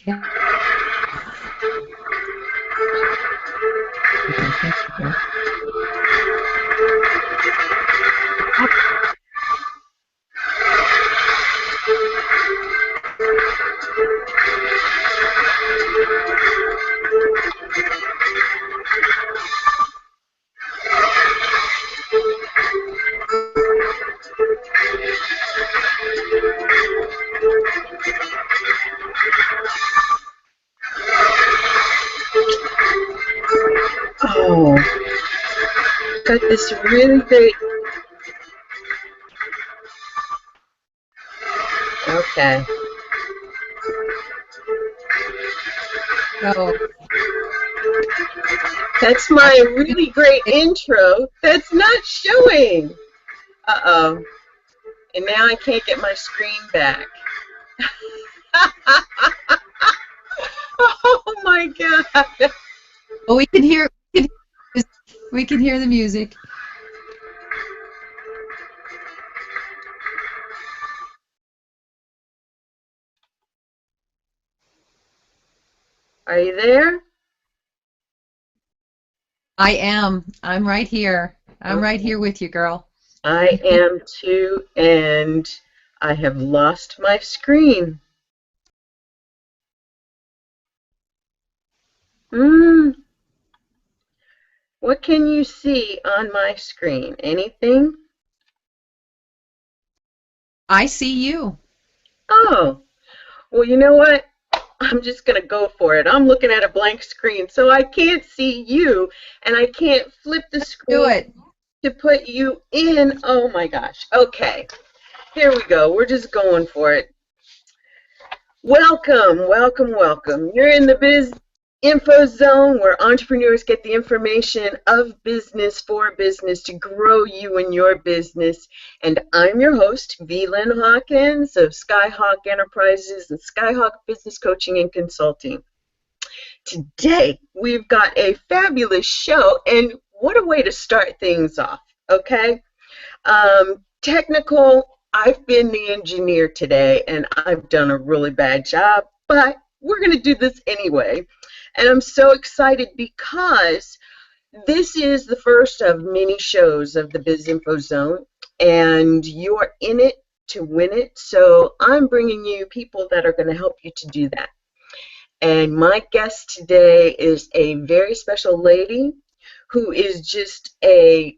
Yeah. Oh, got this really great. Okay. So That's my really great intro. That's not showing. Uh-oh. And now I can't get my screen back. Oh my God. well, we can hear the music. Are you there? I am. I'm right here. I'm right here with you, girl. I am too, and I have lost my screen. What can you see on my screen? Anything? I see you. Oh, well, you know what? I'm just going to go for it. I'm looking at a blank screen, so I can't see you, and I can't flip the Do screen it. to put you in. Oh my gosh. Okay, here we go. We're just going for it. Welcome, welcome, welcome. You're in the Biz Info Zone where entrepreneurs get the information of business for business to grow you and your business. And I'm your host, V. Lynn Hawkins of Skyhawk Enterprises and Skyhawk Business Coaching and Consulting. Today, we've got a fabulous show, and what a way to start things off, okay? Technical, I've been the engineer today, and I've done a really bad job, but we're going to do this anyway. And I'm so excited because this is the first of many shows of the Biz Info Zone, and you're in it to win it. So I'm bringing you people that are going to help you to do that. And my guest today is a very special lady who is just a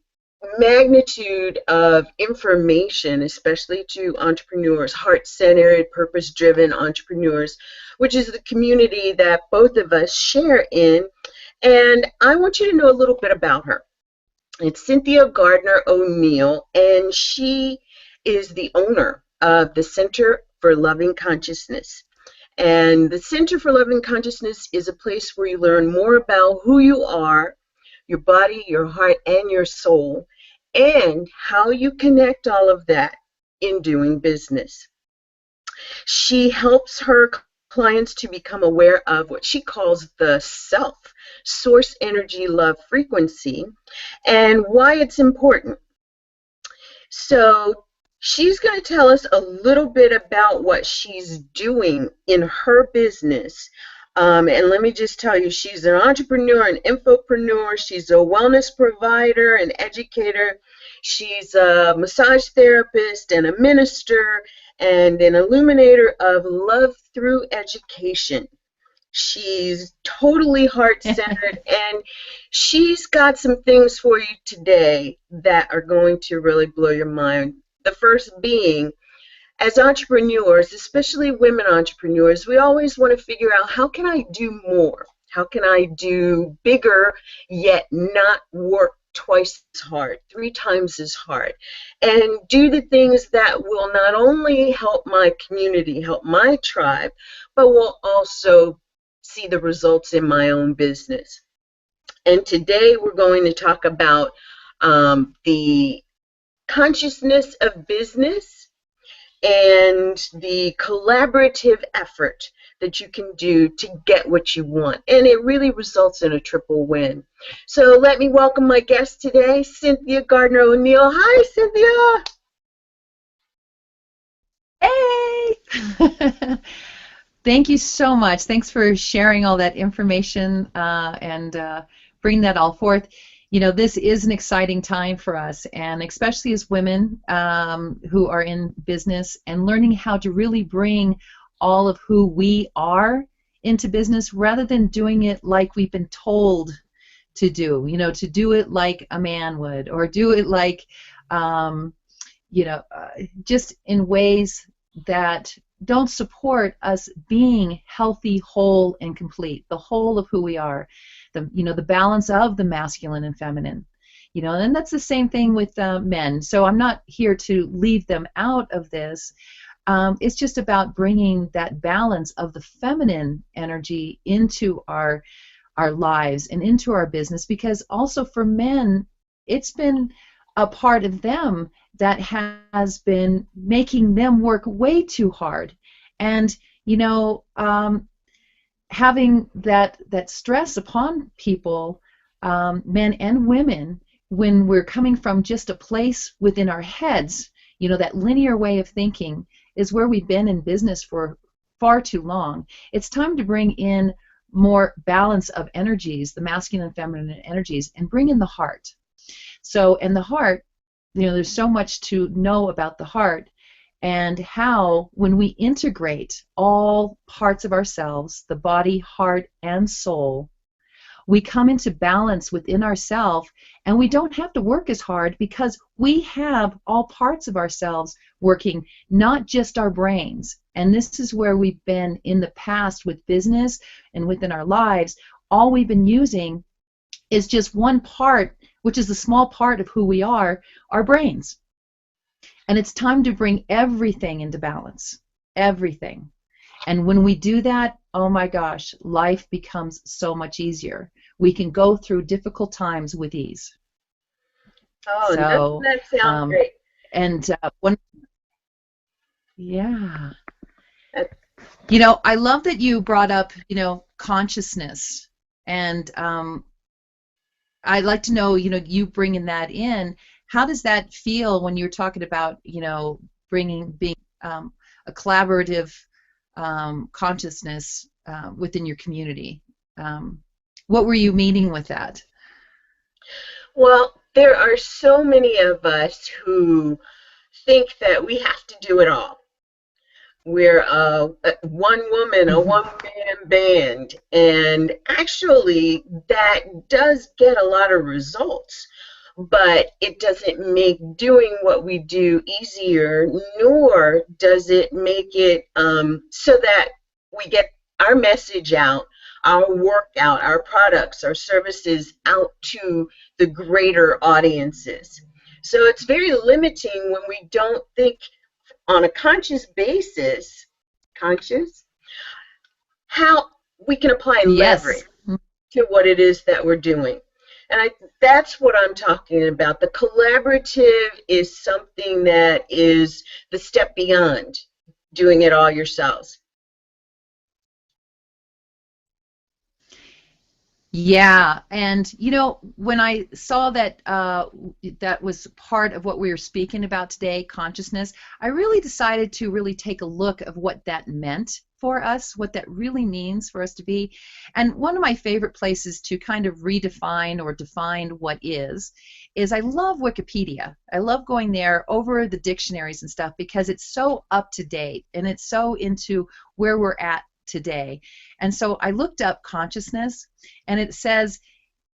magnitude of information, especially to entrepreneurs, heart-centered, purpose-driven entrepreneurs, which is the community that both of us share in. And I want you to know a little bit about her. It's Cynthia Gardner O'Neill, and she is the owner of the Center for Loving Consciousness. And the Center for Loving Consciousness is a place where you learn more about who you are, your body, your heart, and your soul, and how you connect all of that in doing business. She helps her clients to become aware of what she calls the self, source energy love frequency, and why it's important. So she's going to tell us a little bit about what she's doing in her business. And let me just tell you, she's an entrepreneur, an infopreneur. She's a wellness provider, an educator. She's a massage therapist and a minister and an illuminator of love through education. She's totally heart-centered, and she's got some things for you today that are going to really blow your mind. The first being, as entrepreneurs, especially women entrepreneurs, we always want to figure out, how can I do more? How can I do bigger, yet not work twice as hard, 3 times as hard, and do the things that will not only help my community, help my tribe, but will also see the results in my own business. And today we're going to talk about the consciousness of business and the collaborative effort that you can do to get what you want. And it really results in a triple win. So let me welcome my guest today, Cynthia Gardner O'Neill. Hi, Cynthia. Hey! Thank you so much. Thanks for sharing all that information and bringing that all forth. You know, this is an exciting time for us, and especially as women who are in business and learning how to really bring all of who we are into business rather than doing it like we've been told to do, you know, to do it like a man would, or do it like, you know, just in ways that don't support us being healthy, whole, and complete, the whole of who we are, you know, the balance of the masculine and feminine, you know, and that's the same thing with men. So I'm not here to leave them out of this. It's just about bringing that balance of the feminine energy into our lives and into our business, because also for men, it's been a part of them that has been making them work way too hard. And, you know, having that stress upon people, men and women, when we're coming from just a place within our heads, you know, that linear way of thinking is where we've been in business for far too long. It's time to bring in more balance of energies, the masculine and feminine energies, and bring in the heart. So, and the heart, you know, there's so much to know about the heart and how when we integrate all parts of ourselves, the body, heart, and soul, we come into balance within ourselves, and we don't have to work as hard because we have all parts of ourselves working, not just our brains. And this is where we've been in the past with business and within our lives. All we've been using is just one part, which is a small part of who we are, our brains. And it's time to bring everything into balance, everything. And when we do that, oh my gosh, life becomes so much easier. We can go through difficult times with ease. Oh, so, that sounds great. And yeah. You know, I love that you brought up, you know, consciousness. And I'd like to know, you know, you bringing that in, how does that feel when you're talking about, you know, being a collaborative consciousness within your community? What were you meaning with that? Well, there are so many of us who think that we have to do it all. We're one woman, a one-man band, and actually that does get a lot of results, but it doesn't make doing what we do easier, nor does it make it so that we get our message out, our work out, our products, our services out to the greater audiences. So it's very limiting when we don't think on a conscious basis, how we can apply leverage to what it is that we're doing. And that's what I'm talking about. The collaborative is something that is the step beyond doing it all yourselves. Yeah, and you know, when I saw that that was part of what we were speaking about today, consciousness, I really decided to really take a look of what that meant for us, what that really means for us to be. And one of my favorite places to kind of redefine or define what is I love Wikipedia. I love going there over the dictionaries and stuff because it's so up to date and it's so into where we're at today. And so I looked up consciousness, and it says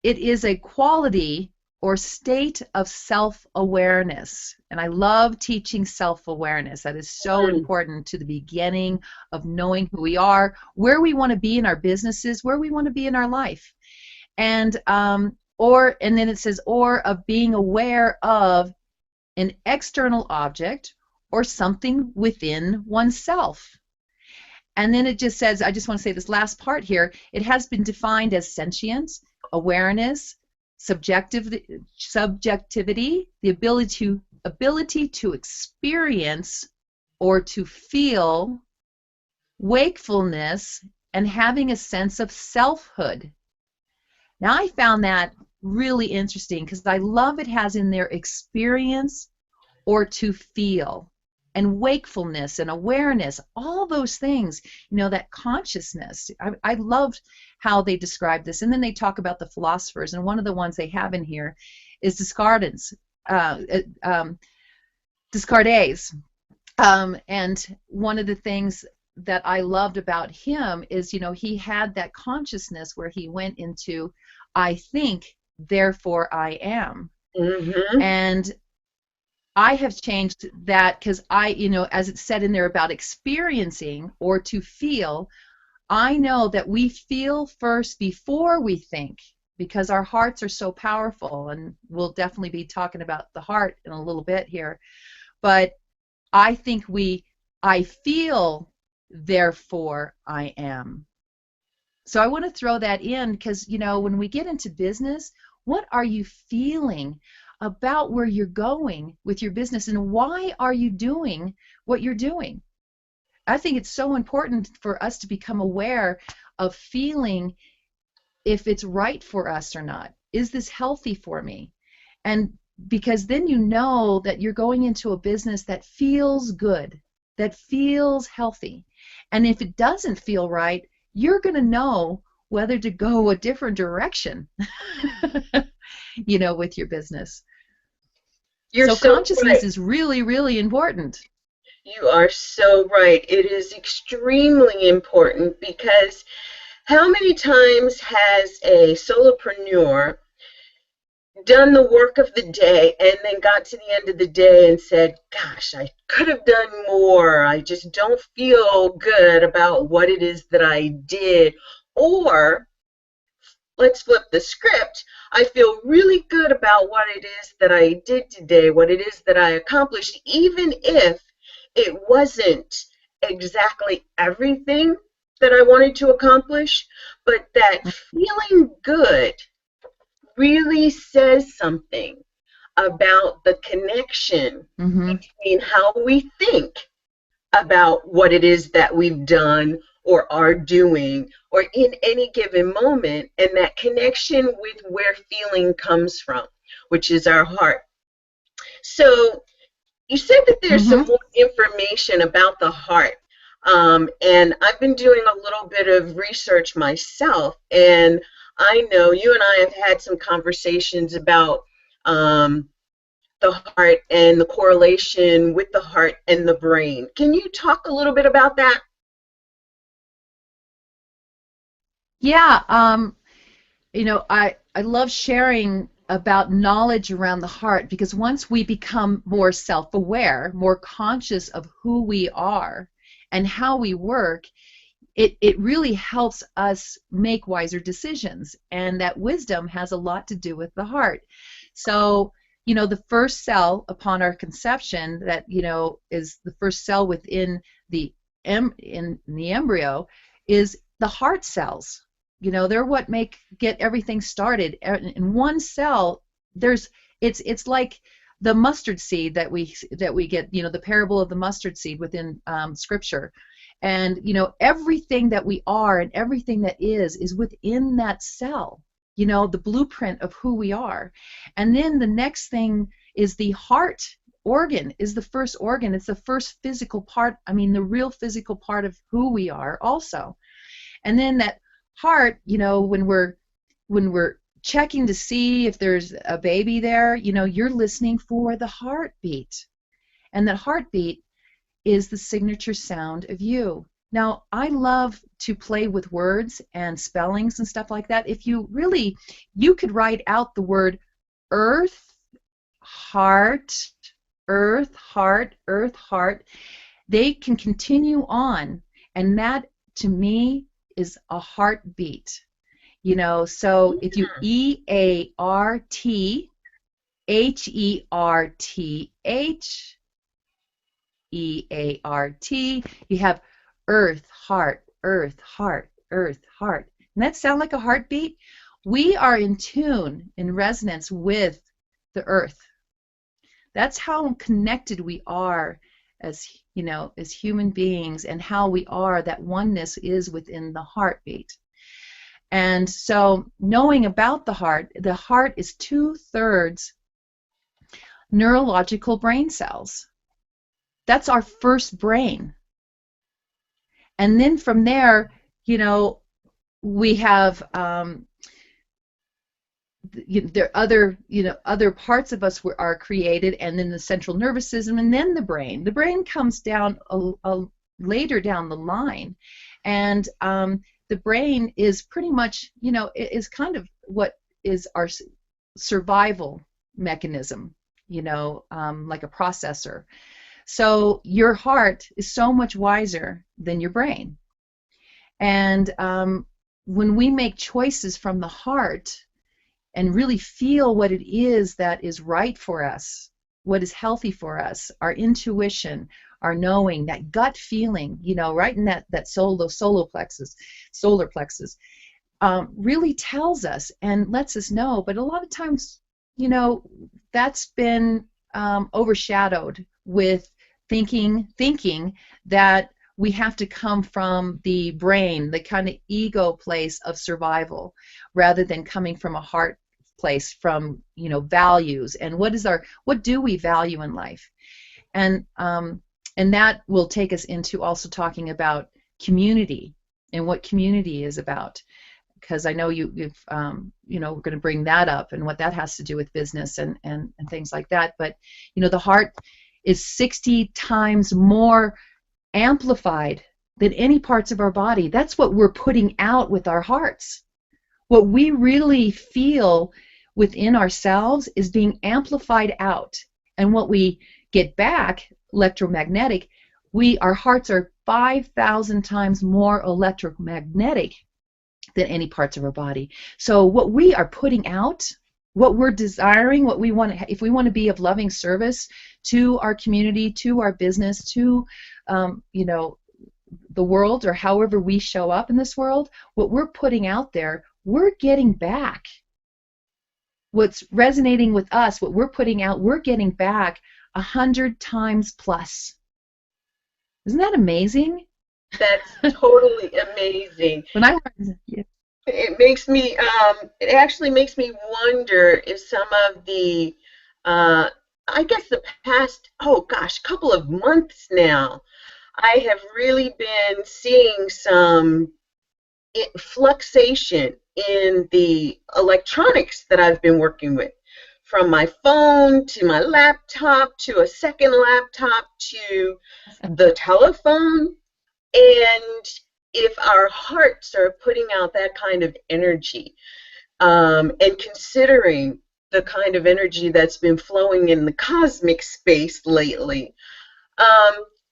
it is a quality or state of self-awareness. And I love teaching self-awareness. That is so important to the beginning of knowing who we are, where we want to be in our businesses, where we want to be in our life. And and then it says or of being aware of an external object or something within oneself. And then it just says, I just want to say this last part here, it has been defined as sentience, awareness, subjectivity, the ability to experience or to feel, wakefulness, and having a sense of selfhood. Now I found that really interesting because I love it has in there experience or to feel. and wakefulness and awareness, all those things, that consciousness. I loved how they described this. And then they talk about the philosophers, and one of the ones they have in here is Descartes. Descartes. And one of the things that I loved about him is, he had that consciousness where he went into, I think, therefore I am. Mm-hmm. And I have changed that because as it said in there about experiencing or to feel, I know that we feel first before we think, because our hearts are so powerful, and we'll definitely be talking about the heart in a little bit here. But I think I feel, therefore I am. So I want to throw that in because, when we get into business, what are you feeling about where you're going with your business, and why are you doing what you're doing? I think it's so important for us to become aware of feeling if it's right for us or not. Is this healthy for me? And because then you know that you're going into a business that feels good, that feels healthy. And if it doesn't feel right, you're going to know whether to go a different direction, with your business. So consciousness right. is really, really important. You are so right. It is extremely important because how many times has a solopreneur done the work of the day and then got to the end of the day and said, gosh, I could have done more. I just don't feel good about what it is that I did. Or let's flip the script. I feel really good about what it is that I did today, what it is that I accomplished, even if it wasn't exactly everything that I wanted to accomplish, but that feeling good really says something about the connection between how we think about what it is that we've done or are doing or in any given moment, and that connection with where feeling comes from, which is our heart. So you said that there's some more information about the heart. And I've been doing a little bit of research myself, and I know you and I have had some conversations about the heart and the correlation with the heart and the brain. Can you talk a little bit about that? Yeah, I love sharing about knowledge around the heart, because once we become more self-aware, more conscious of who we are and how we work, it really helps us make wiser decisions, and that wisdom has a lot to do with the heart. So, the first cell upon our conception, that is the first cell within the embryo, is the heart cells. They're what get everything started. In one cell, it's like the mustard seed that we get, the parable of the mustard seed within Scripture. And everything that we are and everything that is within that cell. The blueprint of who we are. And then the next thing is the heart organ is the first organ. It's the first physical part. The real physical part of who we are also. And then that heart, when we're checking to see if there's a baby there, you're listening for the heartbeat. And that heartbeat is the signature sound of you. Now, I love to play with words and spellings and stuff like that. If you could write out the word earth, heart, earth, heart, earth, heart. They can continue on, and that, to me, is a heartbeat. So if you EART, HERTH, EART, you have earth, heart, earth, heart, earth, heart. And that sound like a heartbeat? We are in tune, in resonance with the earth. That's how connected we are as human beings, and how we are, that oneness is within the heartbeat. And so knowing about the heart is 2/3 neurological brain cells. That's our first brain. And then from there, you know, we have there are other, you know, other parts of us are created, and then the central nervous system, and then the brain. The brain comes down later down the line, and the brain is pretty much, you know, is kind of what is our survival mechanism, you know, like a processor. So your heart is so much wiser than your brain. And when we make choices from the heart and really feel what it is that is right for us, what is healthy for us, our intuition, our knowing, that gut feeling, you know, right in that solar plexus, really tells us and lets us know. But a lot of times, you know, that's been overshadowed with thinking that we have to come from the brain, the kind of ego place of survival, rather than coming from a heart place, from, you know, values and what do we value in life. And that will take us into also talking about community and what community is about, because I know you've you know, we're going to bring that up and what that has to do with business and things like that. But, you know, the heart is 60 times more amplified than any parts of our body. That's what we're putting out with our hearts. What we really feel within ourselves is being amplified out, and what we get back, electromagnetic, our hearts are 5,000 times more electromagnetic than any parts of our body. So what we are putting out, what we're desiring, what we want to, if we want to be of loving service to our community, to our business, to you know, the world, or however we show up in this world, what we're putting out there, we're getting back. What's resonating with us, what we're putting out, we're getting back 100 times plus. Isn't that amazing? That's totally amazing. When I heard, yeah. It makes me, it actually makes me wonder if some of the, I guess the past, oh gosh, couple of months now, I have really been seeing some fluctuation in the electronics that I've been working with, from my phone to my laptop to a second laptop to the telephone. And if our hearts are putting out that kind of energy, and considering the kind of energy that's been flowing in the cosmic space lately,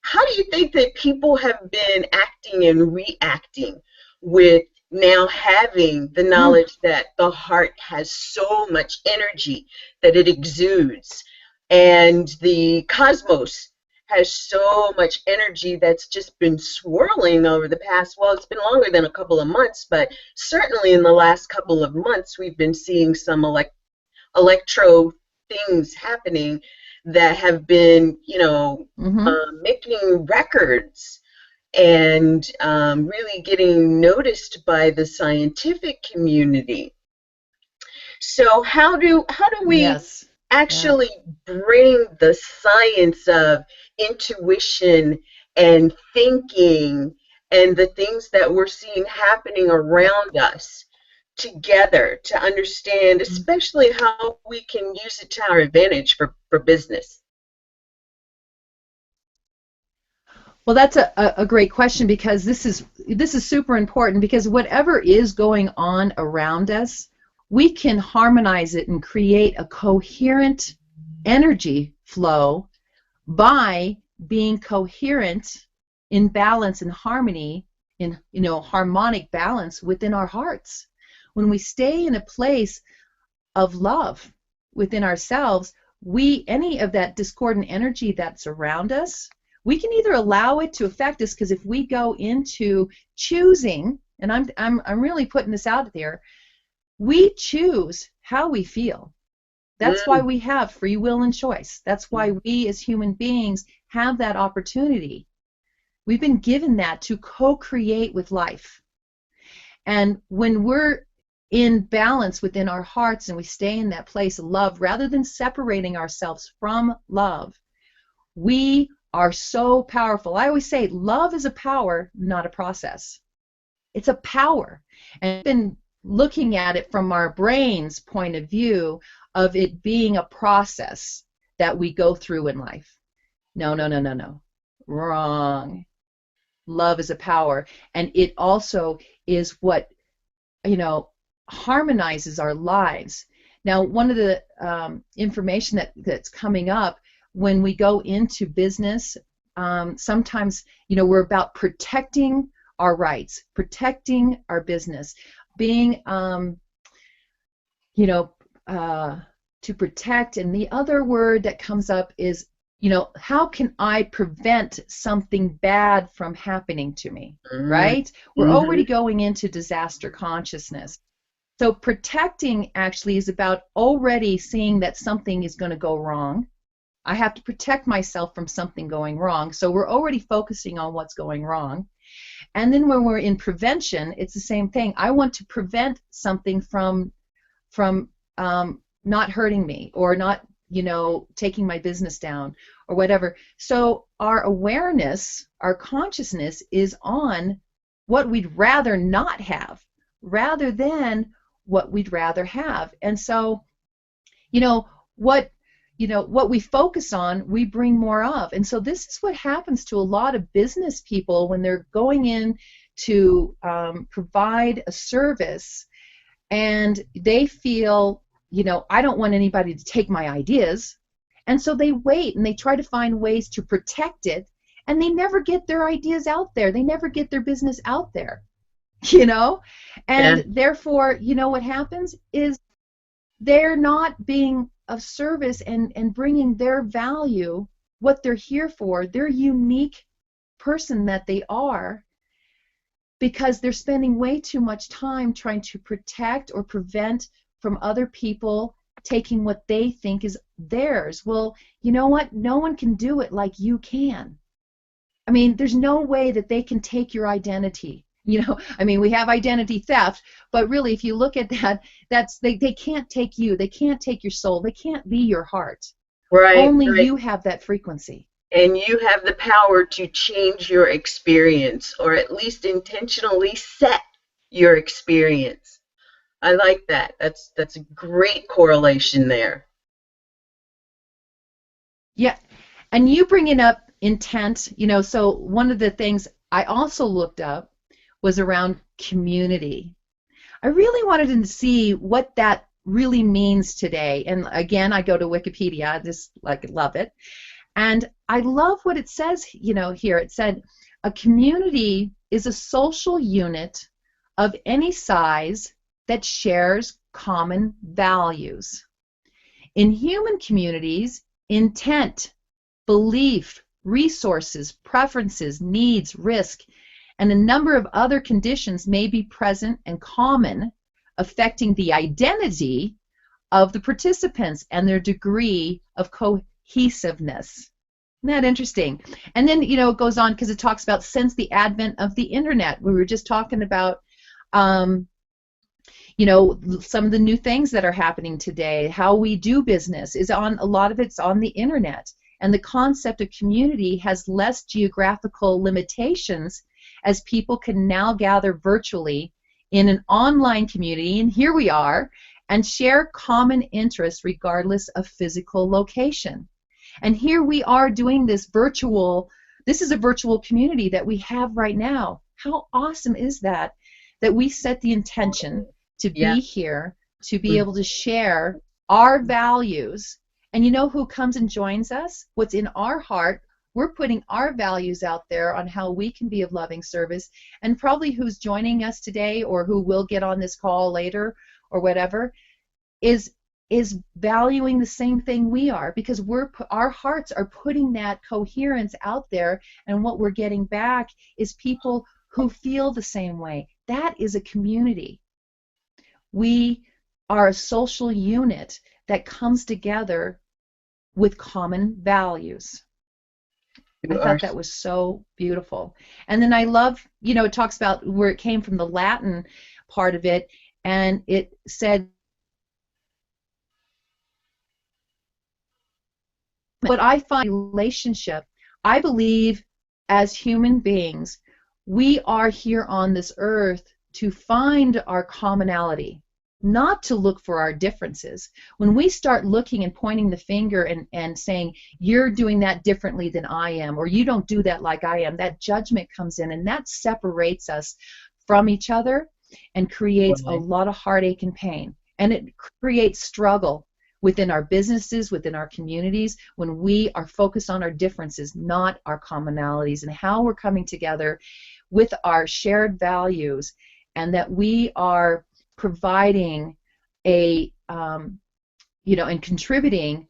how do you think that people have been acting and reacting with now having the knowledge that the heart has so much energy that it exudes, and the cosmos has so much energy that's just been swirling over the past, well, it's been longer than a couple of months, but certainly in the last couple of months we've been seeing some electro things happening that have been, you know, making records and really getting noticed by the scientific community. So how do we actually bring the science of intuition and thinking and the things that we're seeing happening around us together to understand, especially how we can use it to our advantage for business? Well, that's a great question, because this is super important, because whatever is going on around us, we can harmonize it and create a coherent energy flow by being coherent, in balance and harmony, in, you know, harmonic balance within our hearts. When we stay in a place of love within ourselves, any of that discordant energy that's around us, we can either allow it to affect us, because if we go into choosing, and I'm really putting this out there, we choose how we feel. That's why we have free will and choice. That's why we as human beings have that opportunity. We've been given that to co-create with life. And when we're in balance within our hearts and we stay in that place of love, rather than separating ourselves from love, we are so powerful. I always say love is a power, not a process. It's a power. And I've been looking at it from our brain's point of view of it being a process that we go through in life. No, no, no, no, no. Wrong. Love is a power. And it also is what, harmonizes our lives. Now, one of the information that's coming up when we go into business, sometimes, we're about protecting our rights, protecting our business, being, to protect. And the other word that comes up is, how can I prevent something bad from happening to me, right? We're already going into disaster consciousness. So protecting actually is about already seeing that something is going to go wrong. I have to protect myself from something going wrong. So we're already focusing on what's going wrong. And then when we're in prevention, it's the same thing. I want to prevent something from not hurting me or not, taking my business down or whatever. So our awareness, our consciousness is on what we'd rather not have rather than what we'd rather have. And so, what we focus on, we bring more of. And so this is what happens to a lot of business people when they're going in to provide a service and they feel, I don't want anybody to take my ideas. And so they wait and they try to find ways to protect it, and they never get their ideas out there. They never get their business out there, And therefore, what happens is they're not being of service and bringing their value, what they're here for, their unique person that they are, because they're spending way too much time trying to protect or prevent from other people taking what they think is theirs. Well, you know what? No one can do it like you can. I mean, there's no way that they can take your identity. We have identity theft, but really, if you look at that, they can't take you. They can't take your soul. They can't be your heart. Right. Only right. you have that frequency. And you have the power to change your experience, or at least intentionally set your experience. I like that. That's a great correlation there. Yeah, and you bringing up intent, so one of the things I also looked up was around community. I really wanted to see what that really means today. And again, I go to Wikipedia, I just love it. And I love what it says, here. It said, a community is a social unit of any size that shares common values. In human communities, intent, belief, resources, preferences, needs, risk, and a number of other conditions may be present and common, affecting the identity of the participants and their degree of cohesiveness. Isn't that interesting? And then, it goes on because it talks about since the advent of the internet. We were just talking about, some of the new things that are happening today. How we do business is a lot of it's on the internet. And the concept of community has less geographical limitations as people can now gather virtually in an online community, and here we are, and share common interests regardless of physical location. And here we are doing this is a virtual community that we have right now. How awesome is that? That we set the intention to be here, to be able to share our values. And you know who comes and joins us? What's in our heart. We're putting our values out there on how we can be of loving service, and probably who's joining us today or who will get on this call later or whatever is valuing the same thing we are, because our hearts are putting that coherence out there, and what we're getting back is people who feel the same way. That is a community. We are a social unit that comes together with common values. I thought that was so beautiful. And then I love, it talks about where it came from, the Latin part of it, and it said, but I find a relationship I believe as human beings, we are here on this earth to find our commonality, not to look for our differences. When we start looking and pointing the finger and saying, you're doing that differently than I am, or you don't do that like I am, that judgment comes in, and that separates us from each other and creates a Right. lot of heartache and pain. And it creates struggle within our businesses, within our communities, when we are focused on our differences, not our commonalities, and how we're coming together with our shared values, and that we are providing a, and contributing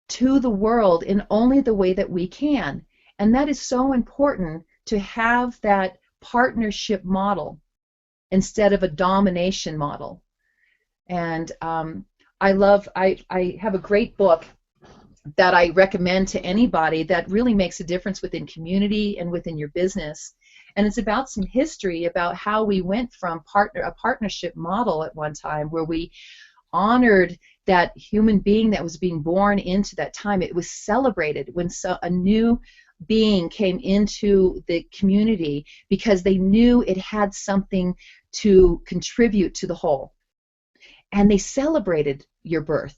to the world in only the way that we can. And that is so important, to have that partnership model instead of a domination model. And I have a great book that I recommend to anybody that really makes a difference within community and within your business. And it's about some history about how we went from a partnership model at one time, where we honored that human being that was being born into that time. It was celebrated when a new being came into the community, because they knew it had something to contribute to the whole. And they celebrated your birth.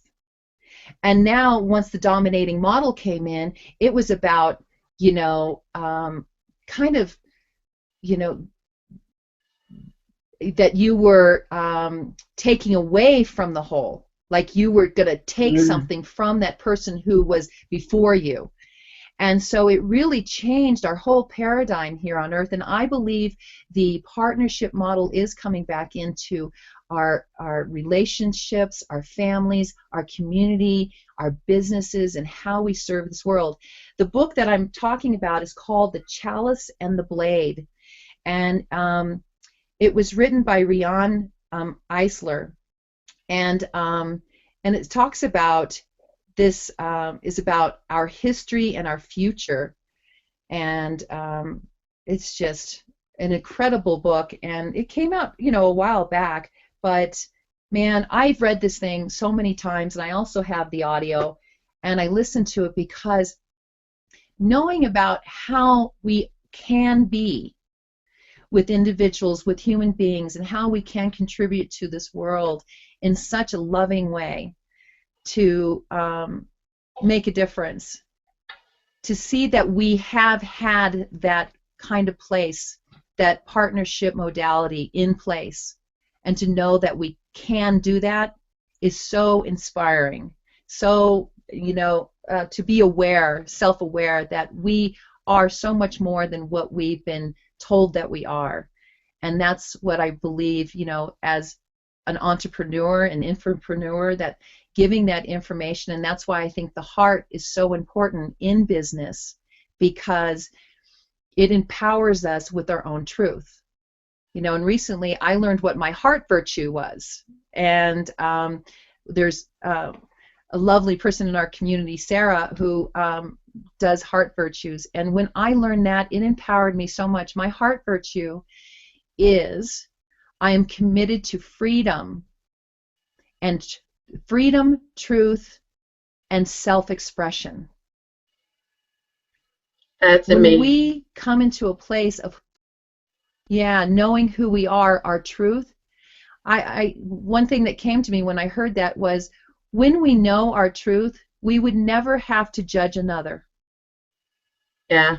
And now, once the dominating model came in, it was about, kind of, that you were taking away from the whole, like you were going to take something from that person who was before you. And so it really changed our whole paradigm here on Earth. And I believe the partnership model is coming back into our relationships, our families, our community, our businesses, and how we serve this world. The book that I'm talking about is called The Chalice and the Blade. And it was written by Rian Eisler. And it talks about this is about our history and our future, and it's just an incredible book. And it came out, a while back, but man, I've read this thing so many times, and I also have the audio, and I listen to it because knowing about how we can be with individuals, with human beings, and how we can contribute to this world in such a loving way, to make a difference, to see that we have had that kind of place, that partnership modality in place, and to know that we can do that is so inspiring. So, to be aware, self-aware, that we are so much more than what we've been told that we are. And that's what I believe, as an entrepreneur, an infopreneur, that giving that information. And that's why I think the heart is so important in business, because it empowers us with our own truth. And recently I learned what my heart virtue was. And there's a lovely person in our community, Sarah, who does heart virtues. And when I learned that, it empowered me so much. My heart virtue is, I am committed to freedom, truth, and self-expression. That's when amazing. we come into a place of knowing who we are, our truth, one thing that came to me when I heard that was, when we know our truth, we would never have to judge another. Yeah.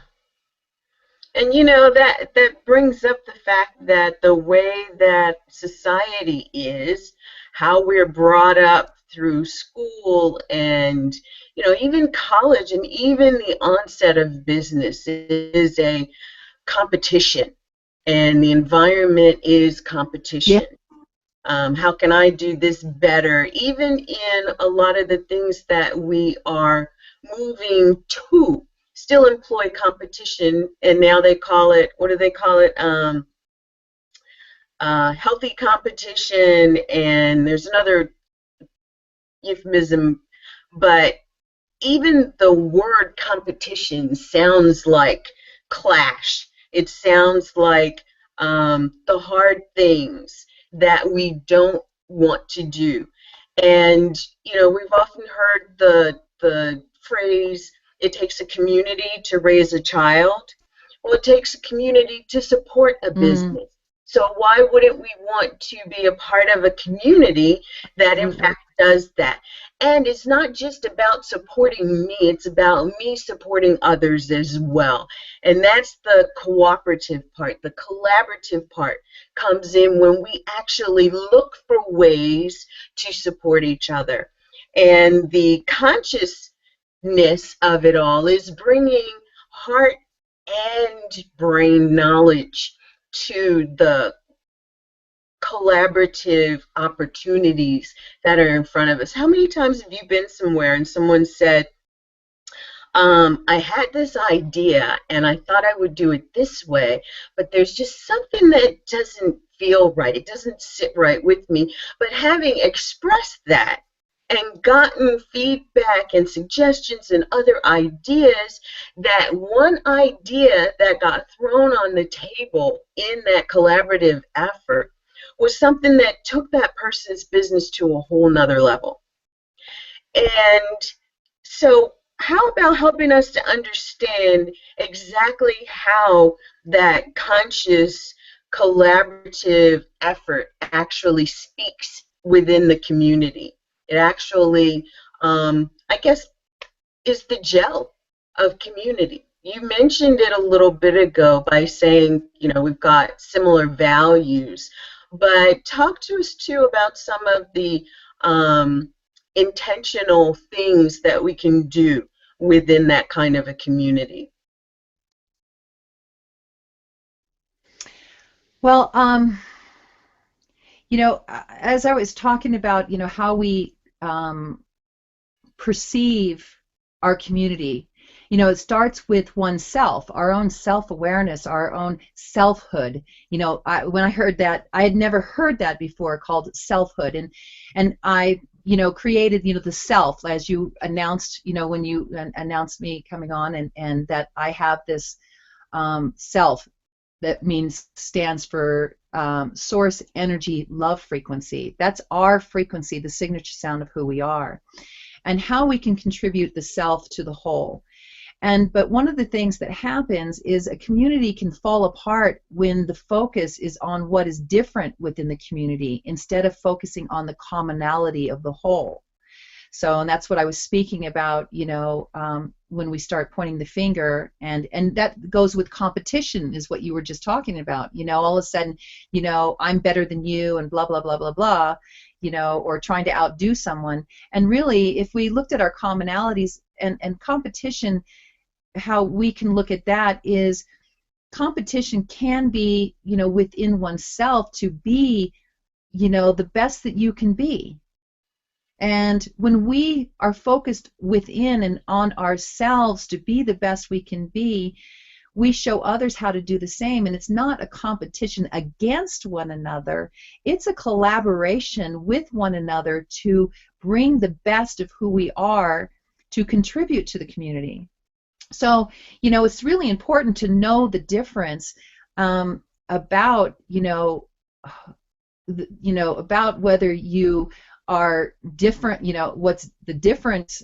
And that brings up the fact that the way that society is, how we're brought up through school, and even college, and even the onset of business is a competition, and the environment is competition. How can I do this better? Even in a lot of the things that we are moving to, still employ competition, and now they call it, what do they call it? Healthy competition, and there's another euphemism, but even the word competition sounds like clash. It sounds like the hard things that we don't want to do. And we've often heard the phrase, it takes a community to raise a child. Well, it takes a community to support a Mm, business. So why wouldn't we want to be a part of a community that in absolutely. fact does that? And it's not just about supporting me, it's about me supporting others as well. And that's the cooperative part. The collaborative part comes in when we actually look for ways to support each other. And the consciousness of it all is bringing heart and brain knowledge to the collaborative opportunities that are in front of us. How many times have you been somewhere and someone said, I had this idea and I thought I would do it this way, but there's just something that doesn't feel right. It doesn't sit right with me. But having expressed that and gotten feedback and suggestions and other ideas, that one idea that got thrown on the table in that collaborative effort was something that took that person's business to a whole nother level. And so, how about helping us to understand exactly how that conscious collaborative effort actually speaks within the community? It actually, I guess, is the gel of community. You mentioned it a little bit ago by saying, we've got similar values, but talk to us too about some of the intentional things that we can do within that kind of a community. Well, as I was talking about, how we perceive our community, it starts with oneself, our own self-awareness, our own selfhood. When I heard that, I had never heard that before, called selfhood, and I created the self, as you announced, when you announced me coming on, and that I have this self that stands for source energy love frequency. That's our frequency, the signature sound of who we are, and how we can contribute the self to the whole. But one of the things that happens is a community can fall apart when the focus is on what is different within the community instead of focusing on the commonality of the whole. So, and that's what I was speaking about, when we start pointing the finger, and that goes with competition, is what you were just talking about. All of a sudden, I'm better than you, and blah, blah, blah, blah, blah, or trying to outdo someone. And really, if we looked at our commonalities and competition, how we can look at that is competition can be, within oneself to be, the best that you can be. And when we are focused within and on ourselves to be the best we can be, we show others how to do the same. And it's not a competition against one another. It's a collaboration with one another to bring the best of who we are to contribute to the community. So, it's really important to know the difference about, about whether you are different, what's the difference,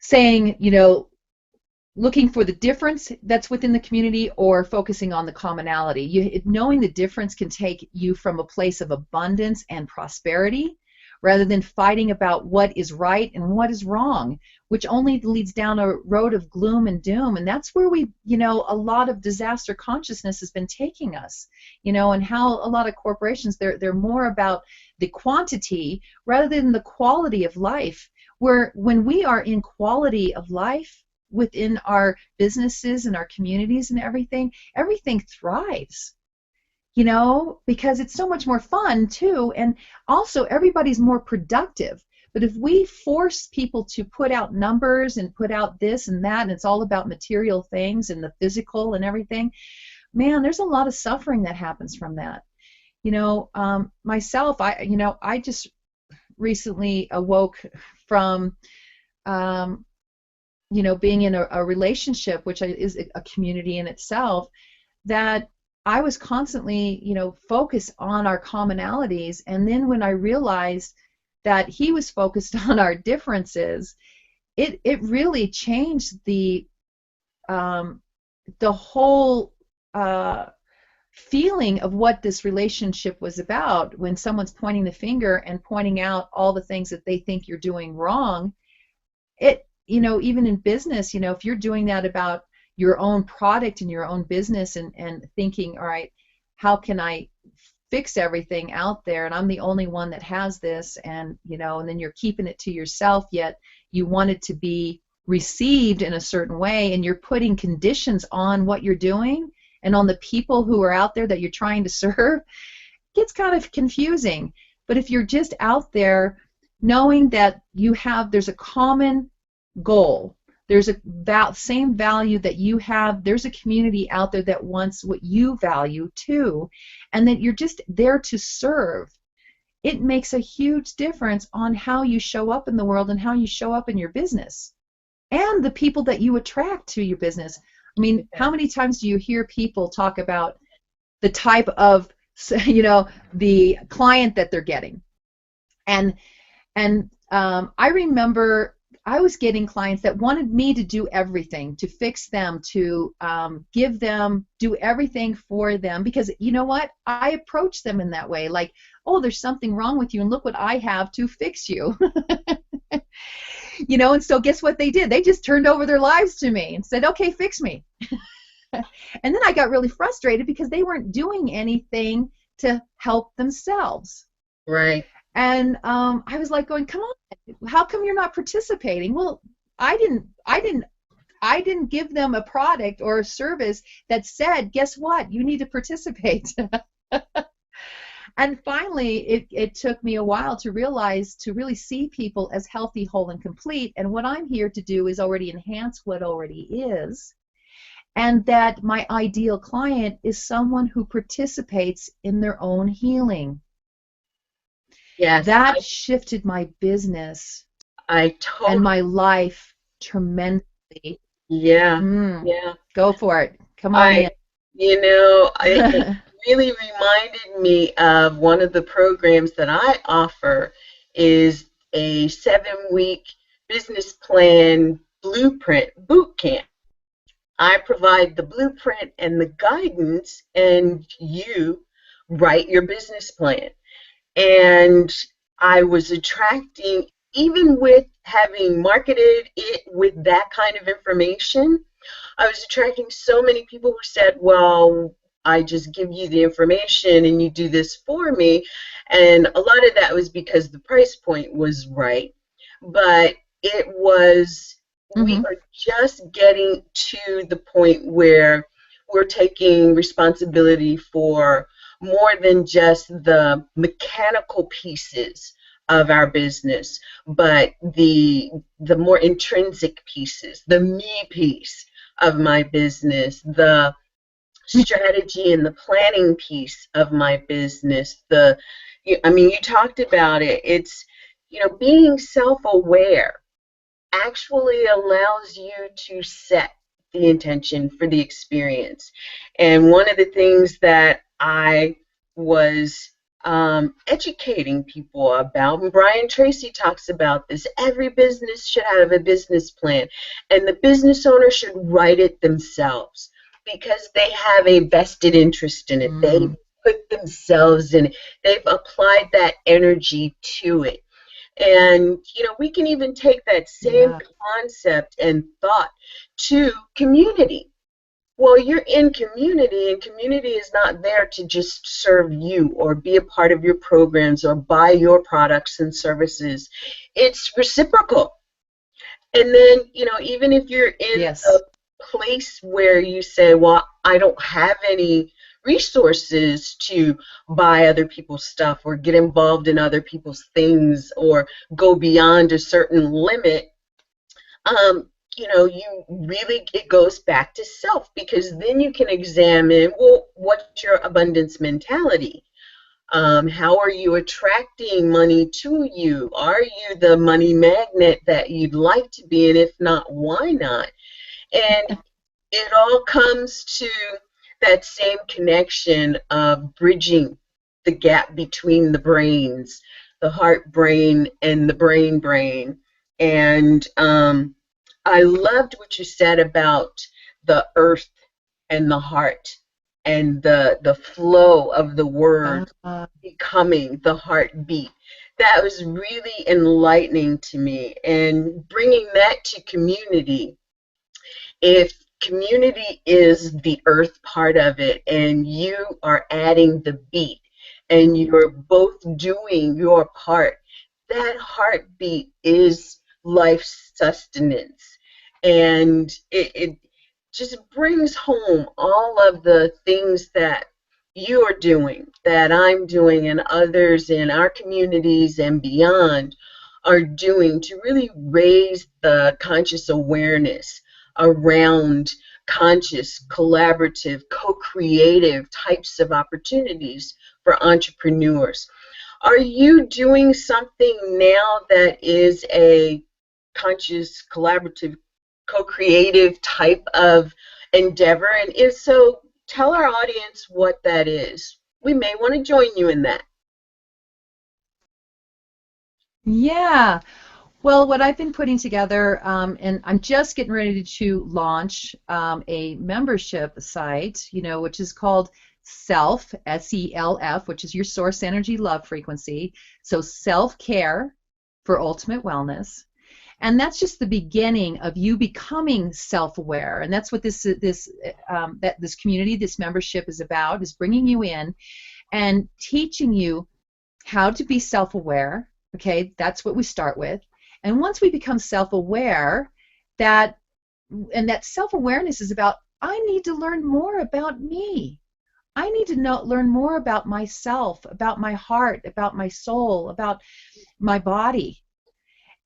saying, looking for the difference that's within the community or focusing on the commonality. Knowing the difference can take you from a place of abundance and prosperity rather than fighting about what is right and what is wrong, which only leads down a road of gloom and doom. And that's where a lot of disaster consciousness has been taking us, and how a lot of corporations, they're more about the quantity rather than the quality of life, where when we are in quality of life within our businesses and our communities and everything thrives. Because it's so much more fun too, and also everybody's more productive. But if we force people to put out numbers and put out this and that, and it's all about material things and the physical and everything, man, there's a lot of suffering that happens from that. Myself, I just recently awoke from, being in a relationship, which is a community in itself, that I was constantly, focused on our commonalities. And then when I realized that he was focused on our differences, it really changed the whole feeling of what this relationship was about. When someone's pointing the finger and pointing out all the things that they think you're doing wrong, even in business, if you're doing that about your own product and your own business, and thinking, all right, how can I fix everything out there, and I'm the only one that has this, and then you're keeping it to yourself, yet you want it to be received in a certain way, and you're putting conditions on what you're doing and on the people who are out there that you're trying to serve. It gets kind of confusing. But if you're just out there knowing that there's a common goal, there's a same value that you have, there's a community out there that wants what you value too, and that you're just there to serve, it makes a huge difference on how you show up in the world and how you show up in your business and the people that you attract to your business. I mean, how many times do you hear people talk about the type of, the client that they're getting? And I remember I was getting clients that wanted me to do everything, to fix them, to do everything for them, because you know what? I approached them in that way, like, oh, there's something wrong with you, and look what I have to fix you. And so guess what they did? They just turned over their lives to me and said, okay, fix me. And then I got really frustrated because they weren't doing anything to help themselves. Right. And I was like going, come on, how come you're not participating? Well, I didn't give them a product or a service that said, guess what, you need to participate. And finally, it took me a while to realize, to really see people as healthy, whole, and complete. And what I'm here to do is already enhance what already is. And that my ideal client is someone who participates in their own healing. Yes. That shifted my business and my life tremendously. Yeah. Yeah. Go for it. Come on in. It really reminded me of one of the programs that I offer, is a 7-week business plan blueprint boot camp. I provide the blueprint and the guidance, and you write your business plan. And I was attracting, even with having marketed it with that kind of information, I was attracting so many people who said, well, I just give you the information and you do this for me. And a lot of that was because the price point was right. But it was, we are just getting to the point where we're taking responsibility for more than just the mechanical pieces of our business, but the more intrinsic pieces, the me piece of my business, the strategy and the planning piece of my business. You talked about it. It's, being self-aware actually allows you to set the intention for the experience. And one of the things that I was educating people about, and Brian Tracy talks about this, every business should have a business plan, and the business owner should write it themselves because they have a vested interest in it. They put themselves in it. They've applied that energy to it. And, we can even take that same concept and thought to community. Well, you're in community, and community is not there to just serve you or be a part of your programs or buy your products and services. It's reciprocal. And then, even if you're in a place where you say, well, I don't have any resources to buy other people's stuff or get involved in other people's things or go beyond a certain limit, it goes back to self, because then you can examine, well, what's your abundance mentality? How are you attracting money to you? Are you the money magnet that you'd like to be? And if not, why not? And it all comes to that same connection of bridging the gap between the brains, the heart brain and the brain. And I loved what you said about the earth and the heart and the flow of the word becoming the heartbeat. That was really enlightening to me. And bringing that to community, if community is the earth part of it and you are adding the beat and you're both doing your part, that heartbeat is life sustenance. And it just brings home all of the things that you are doing, that I'm doing, and others in our communities and beyond are doing to really raise the conscious awareness around conscious, collaborative, co-creative types of opportunities for entrepreneurs. Are you doing something now that is a conscious, collaborative, co-creative type of endeavor? And if so, tell our audience what that is. We may want to join you in that. Yeah. Well, what I've been putting together, and I'm just getting ready to launch a membership site, which is called Self, S-E-L-F, which is your source energy love frequency. So self-care for ultimate wellness. And that's just the beginning of you becoming self-aware. And that's what this community, this membership is about, is bringing you in and teaching you how to be self-aware. Okay, that's what we start with. And once we become self-aware, that self-awareness is about, I need to learn more about me. I need to learn more about myself, about my heart, about my soul, about my body.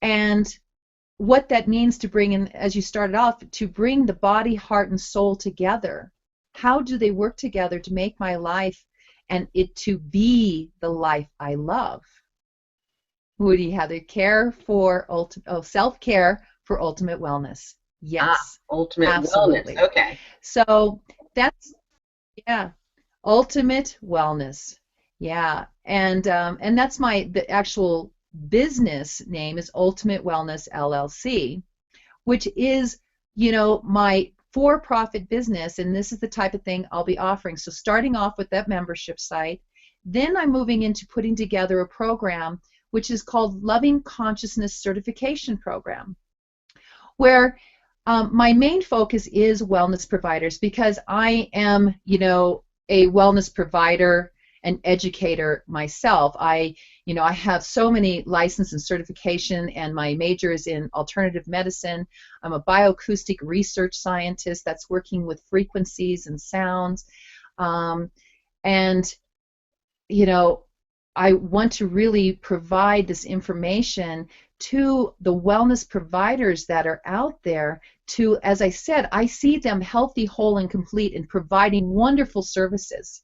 And what that means to bring in, as you started off, to bring the body, heart, and soul together. How do they work together to make my life and it to be the life I love? Woody, how to care for self-care for ultimate wellness. Yes. Ultimate absolutely. Wellness. Okay. So that's, yeah, ultimate wellness. Yeah. And that's the actual business name is Ultimate Wellness LLC, which is, my for-profit business, and this is the type of thing I'll be offering. So starting off with that membership site, then I'm moving into putting together a program which is called Loving Consciousness Certification Program, where my main focus is wellness providers, because I am, a wellness provider and educator myself. I have so many license and certification, and my major is in alternative medicine. I'm a bioacoustic research scientist that's working with frequencies and sounds. I want to really provide this information to the wellness providers that are out there to, as I said, I see them healthy, whole, and complete and providing wonderful services.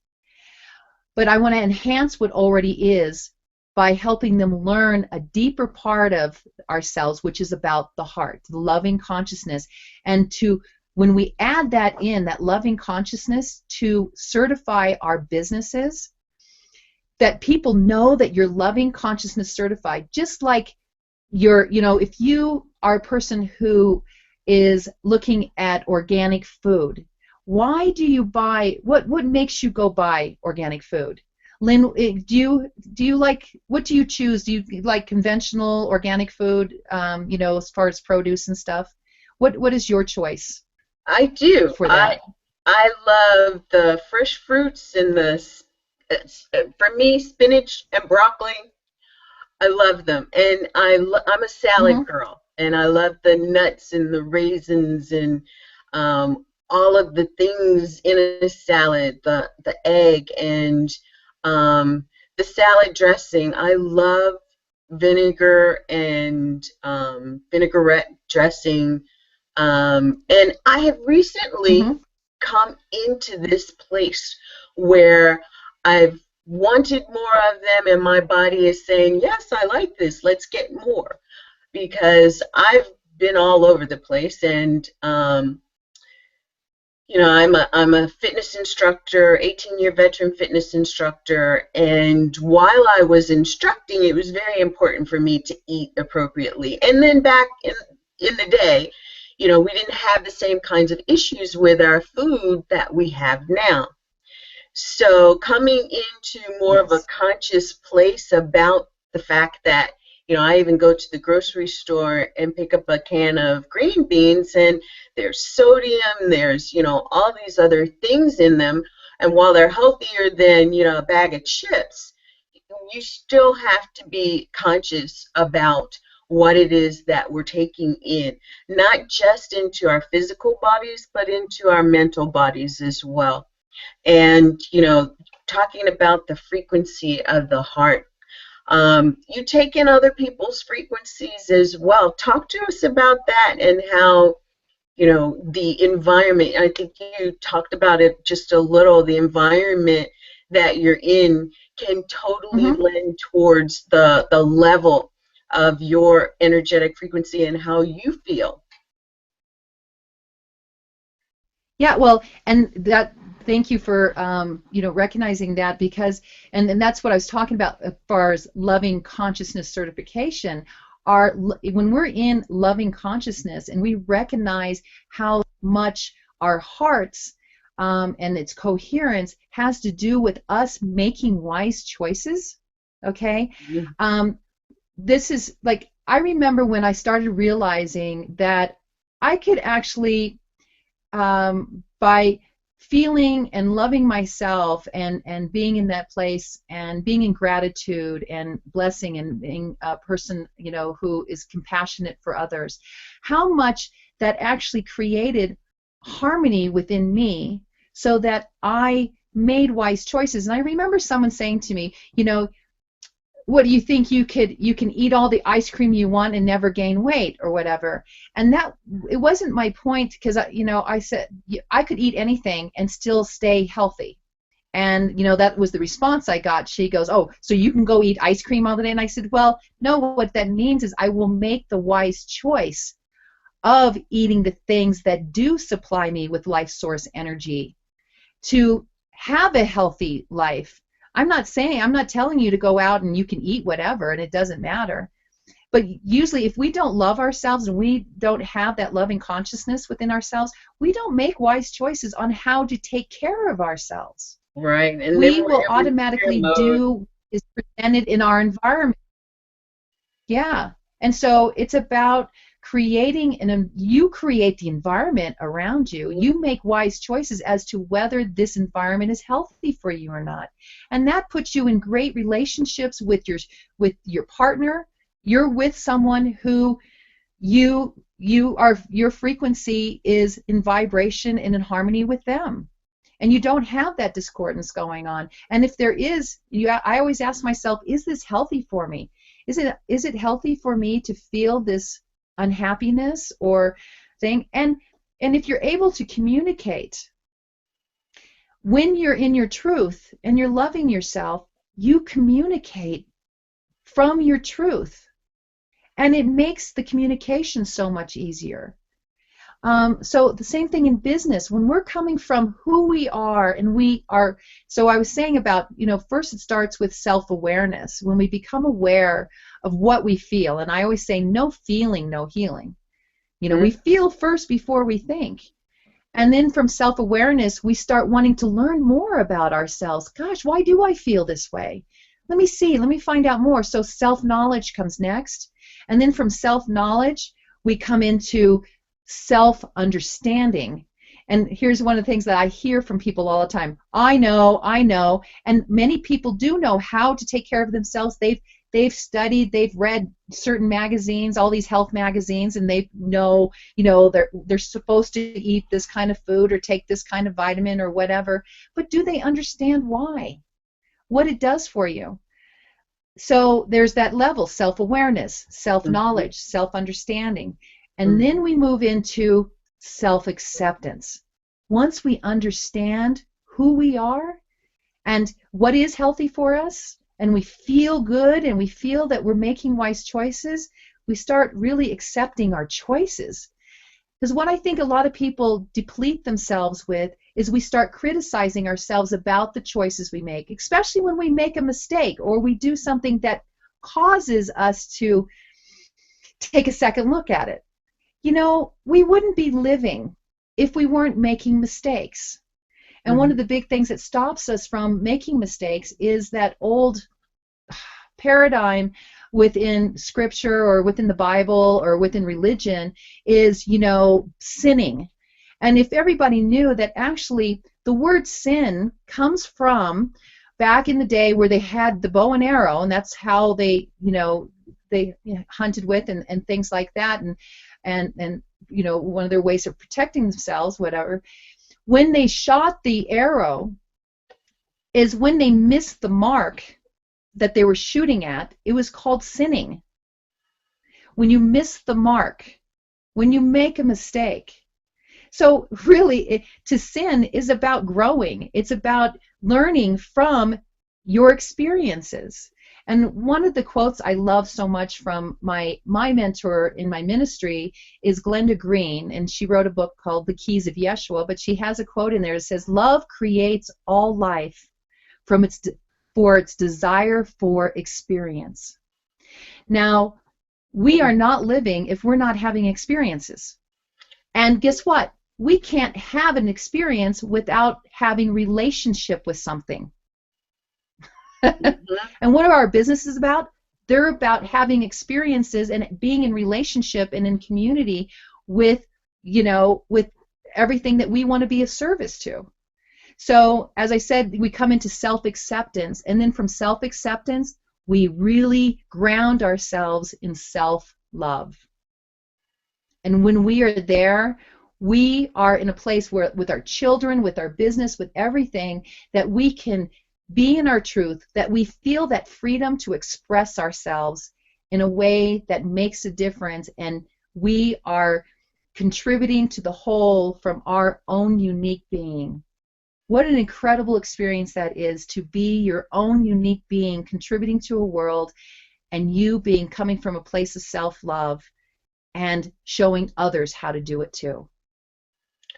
But I want to enhance what already is by helping them learn a deeper part of ourselves, which is about the heart, the loving consciousness. And when we add that in, that loving consciousness, to certify our businesses, that people know that you're loving consciousness certified, just like if you are a person who is looking at organic food, why do you buy, what makes you go buy organic food? Lynn, do you like, what do you choose? Do you like conventional organic food, as far as produce and stuff? What is your choice? I do. For that? I love the fresh fruits and for me, spinach and broccoli, I love them. And I'm a salad girl, and I love the nuts and the raisins and all of the things in a salad, the egg and the salad dressing. I love vinegar and vinaigrette dressing. And I have recently come into this place where I've wanted more of them, and my body is saying, yes, I like this, let's get more, because I've been all over the place. And I'm a fitness instructor, 18-year veteran fitness instructor, and while I was instructing, it was very important for me to eat appropriately. And then back in the day, we didn't have the same kinds of issues with our food that we have now. So coming into more of a Yes. conscious place about the fact that, I even go to the grocery store and pick up a can of green beans, and there's sodium, there's, all these other things in them. And while they're healthier than, a bag of chips, you still have to be conscious about what it is that we're taking in, not just into our physical bodies, but into our mental bodies as well. And, talking about the frequency of the heart, you take in other people's frequencies as well. Talk to us about that and how, the environment, I think you talked about it just a little, the environment that you're in can totally Mm-hmm. lend towards the level of your energetic frequency and how you feel. Yeah, well, and that thank you for recognizing that, because and that's what I was talking about as far as loving consciousness certification. When we're in loving consciousness and we recognize how much our hearts and its coherence has to do with us making wise choices, okay? Mhm. This is like, I remember when I started realizing that I could actually by feeling and loving myself and being in that place and being in gratitude and blessing and being a person who is compassionate for others, how much that actually created harmony within me so that I made wise choices. And I remember someone saying to me, what do you think, you can eat all the ice cream you want and never gain weight or whatever? And that, it wasn't my point, because I said I could eat anything and still stay healthy. And that was the response I got. She goes, oh, so you can go eat ice cream all the day? And I said, well, no, what that means is I will make the wise choice of eating the things that do supply me with life source energy to have a healthy life. I'm not telling you to go out and you can eat whatever and it doesn't matter. But usually if we don't love ourselves and we don't have that loving consciousness within ourselves, we don't make wise choices on how to take care of ourselves. Right. And then We will we're in repair automatically mode. do is presented in our environment. Yeah. And so it's about creating, and you create the environment around you. You make wise choices as to whether this environment is healthy for you or not. And that puts you in great relationships with your partner. You're with someone who your frequency is in vibration and in harmony with them. And you don't have that discordance going on. And if there is, I always ask myself, is this healthy for me? Is it healthy for me to feel this unhappiness or thing? And if you're able to communicate, when you're in your truth and you're loving yourself, you communicate from your truth. And it makes the communication so much easier. So the same thing in business. When we're coming from who we are, and so I was saying about, first it starts with self-awareness. When we become aware of what we feel, and I always say no feeling, no healing. We feel first before we think. And then from self-awareness, we start wanting to learn more about ourselves. Gosh, why do I feel this way? Let me find out more. So self-knowledge comes next. And then from self-knowledge, we come into self-understanding. And here's one of the things that I hear from people all the time. I know. And many people do know how to take care of themselves. They've studied, they've read certain magazines, all these health magazines, and they know, they're supposed to eat this kind of food or take this kind of vitamin or whatever. But do they understand why? What it does for you? So there's that level: self-awareness, self-knowledge, self-understanding. And then we move into self-acceptance. Once we understand who we are and what is healthy for us, and we feel good and we feel that we're making wise choices, we start really accepting our choices. Because what I think a lot of people deplete themselves with is we start criticizing ourselves about the choices we make, especially when we make a mistake or we do something that causes us to take a second look at it. You know, we wouldn't be living if we weren't making mistakes. And one of the big things that stops us from making mistakes is that old paradigm within Scripture or within the Bible or within religion is, you know, sinning. And if everybody knew that actually the word sin comes from back in the day where they had the bow and arrow, and that's how they, you know, hunted with and things like that, and you know, one of their ways of protecting themselves, whatever. When they shot the arrow is when they missed the mark that they were shooting at. It was called sinning. When you miss the mark, when you make a mistake. So really, to sin is about growing. It's about learning from your experiences. And one of the quotes I love so much from my mentor in my ministry is Glenda Green, and she wrote a book called The Keys of Yeshua, but she has a quote in there that says, "Love creates all life for its desire for experience." Now, we are not living if we're not having experiences. And guess what? We can't have an experience without having relationship with something. And what are our businesses about? They're about having experiences and being in relationship and in community with, you know, with everything that we want to be of service to. So, as I said, we come into self-acceptance, and then from self-acceptance, we really ground ourselves in self-love. And when we are there, we are in a place where, with our children, with our business, with everything, that we can be in our truth, that we feel that freedom to express ourselves in a way that makes a difference, and we are contributing to the whole from our own unique being. What an incredible experience that is, to be your own unique being, contributing to a world, and you being coming from a place of self-love and showing others how to do it too.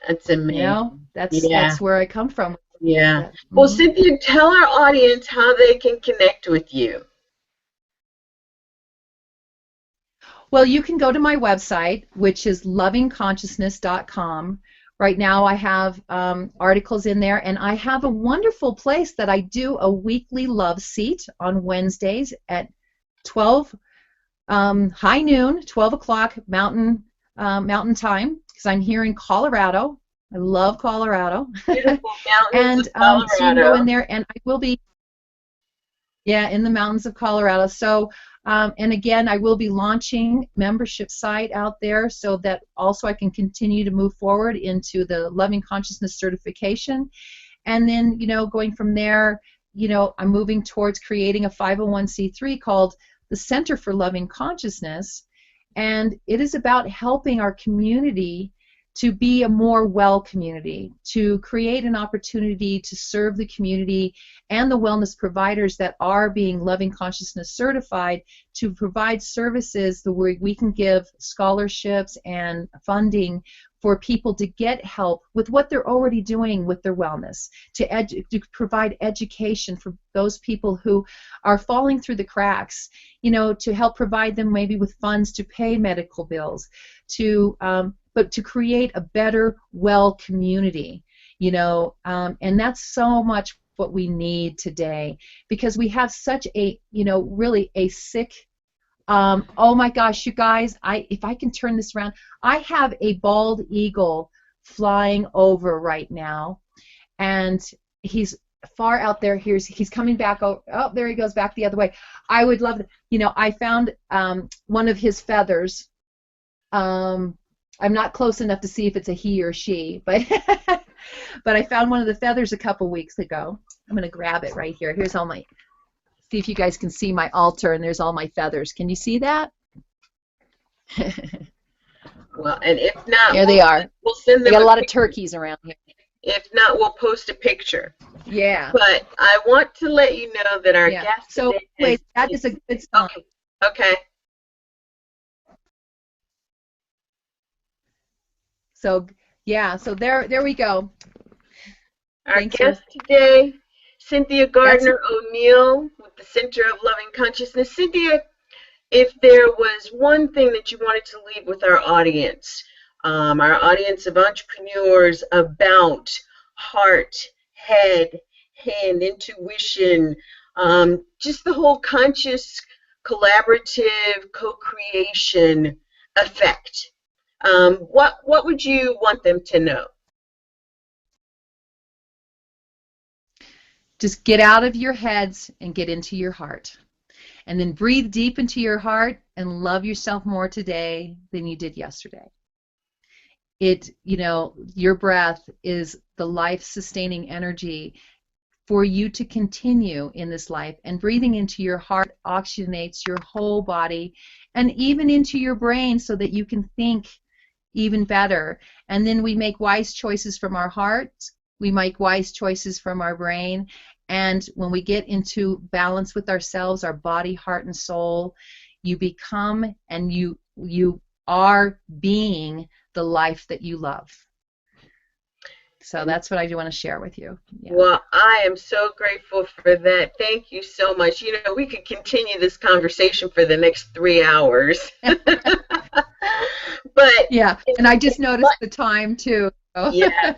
That's amazing. You know, that's where I come from. Yeah. Well, Cynthia, tell our audience how they can connect with you. Well, you can go to my website, which is lovingconsciousness.com. Right now I have articles in there, and I have a wonderful place that I do a weekly love seat on Wednesdays at 12 high noon, 12 o'clock Mountain Time, because I'm here in Colorado. I love Colorado. Beautiful And mountains of Colorado. so you can go in there, and I will be, in the mountains of Colorado. So, and again, I will be launching membership site out there so that also I can continue to move forward into the Loving Consciousness certification. And then, you know, going from there, you know, I'm moving towards creating a 501c3 called the Center for Loving Consciousness. And it is about helping our community to be a more well community, to create an opportunity to serve the community and the wellness providers that are being Loving Consciousness certified, to provide services where we can give scholarships and funding for people to get help with what they're already doing with their wellness, to provide education for those people who are falling through the cracks, you know, to help provide them maybe with funds to pay medical bills, but to create a better, well community, you know, and that's so much what we need today, because we have such a, you know, really a sick, oh my gosh, you guys, if I can turn this around, I have a bald eagle flying over right now, and he's far out there. He's coming back. Oh, there he goes back the other way. I would love to, you know, I found one of his feathers. I'm not close enough to see if it's a he or she, but but I found one of the feathers a couple weeks ago. I'm going to grab it right here. Here's all my, see if you guys can see my altar, and there's all my feathers. Can you see that? Well, and if not, there they are. We'll send them. They got a lot of turkeys around here. If not, we'll post a picture. Yeah. But I want to let you know that our guest so today wait, that is a good song. Okay. So yeah, so there we go. Our guest today, Cynthia Gardner O'Neill with the Center of Loving Consciousness. Cynthia, if there was one thing that you wanted to leave with our audience of entrepreneurs about heart, head, hand, intuition, just the whole conscious, collaborative, co-creation effect, what would you want them to know? Just get out of your heads and get into your heart. And then breathe deep into your heart and love yourself more today than you did yesterday. Your breath is the life-sustaining energy for you to continue in this life. And breathing into your heart oxygenates your whole body and even into your brain so that you can think even better. And then we make wise choices from our heart. We make wise choices from our brain. And when we get into balance with ourselves, our body, heart, and soul, you become and you are being the life that you love. So that's what I do want to share with you. Yeah. Well, I am so grateful for that. Thank you so much. We could continue this conversation for the next 3 hours. But yeah, and I just noticed the time too. So. Yeah.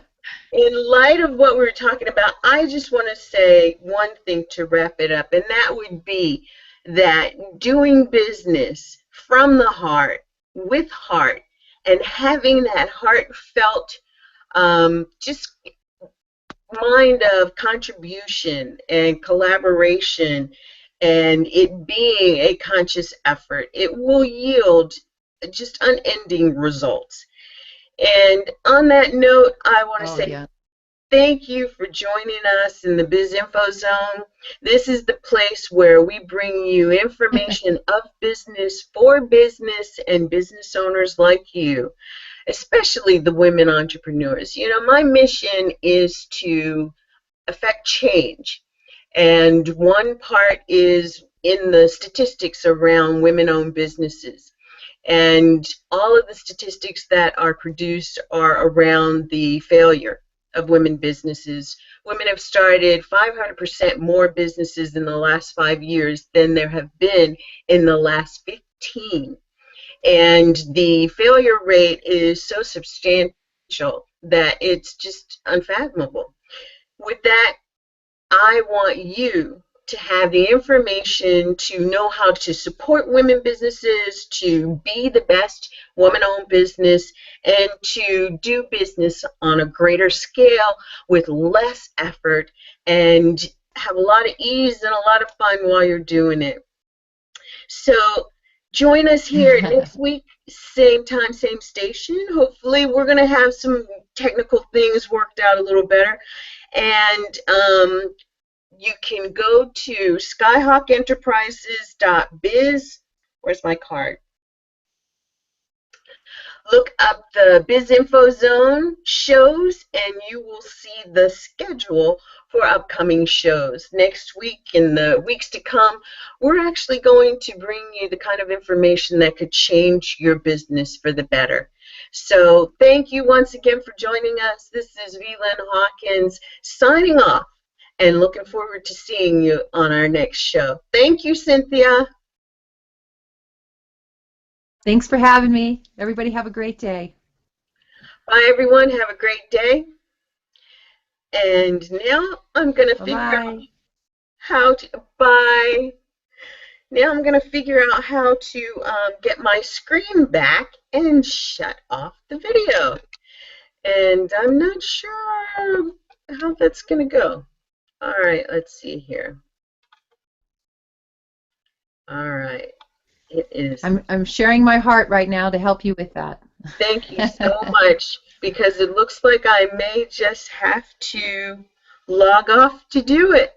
In light of what we were talking about, I just want to say one thing to wrap it up, and that would be that doing business from the heart, with heart, and having that heartfelt just mind of contribution and collaboration and it being a conscious effort, it will yield just unending results. And on that note, I want to say thank you for joining us in the BIZ Info Zone. This is the place where we bring you information of business for business and business owners like you, especially the women entrepreneurs. My mission is to affect change. And one part is in the statistics around women-owned businesses. And all of the statistics that are produced are around the failure of women businesses. Women have started 500% more businesses in the last 5 years than there have been in the last 15. And the failure rate is so substantial that it's just unfathomable. With that, I want you to have the information to know how to support women businesses, to be the best woman-owned business, and to do business on a greater scale with less effort and have a lot of ease and a lot of fun while you're doing it. So join us here next week, same time, same station. Hopefully we're going to have some technical things worked out a little better. And you can go to skyhawkenterprises.biz. Where's my card? Look up the BIZ Info Zone shows, and you will see the schedule for upcoming shows. Next week, in the weeks to come, we're actually going to bring you the kind of information that could change your business for the better. So thank you once again for joining us. This is V-Lynn Hawkins signing off and looking forward to seeing you on our next show. Thank you, Cynthia. Thanks for having me. Everybody have a great day. Bye, everyone. Have a great day. And now I'm going to figure out how to, Now I'm going to figure out how to get my screen back and shut off the video. And I'm not sure how that's going to go. All right, let's see here. All right, it is. I'm sharing my heart right now to help you with that. Thank you so much, because it looks like I may just have to log off to do it.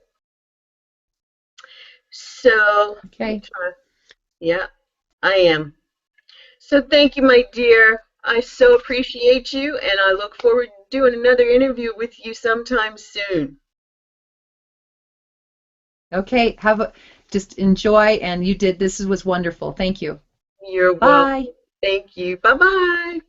So, okay. Yeah, I am. So thank you, my dear. I so appreciate you, and I look forward to doing another interview with you sometime soon. Okay, just enjoy, and this was wonderful. Thank you. You're welcome. Bye. Thank you. Bye-bye.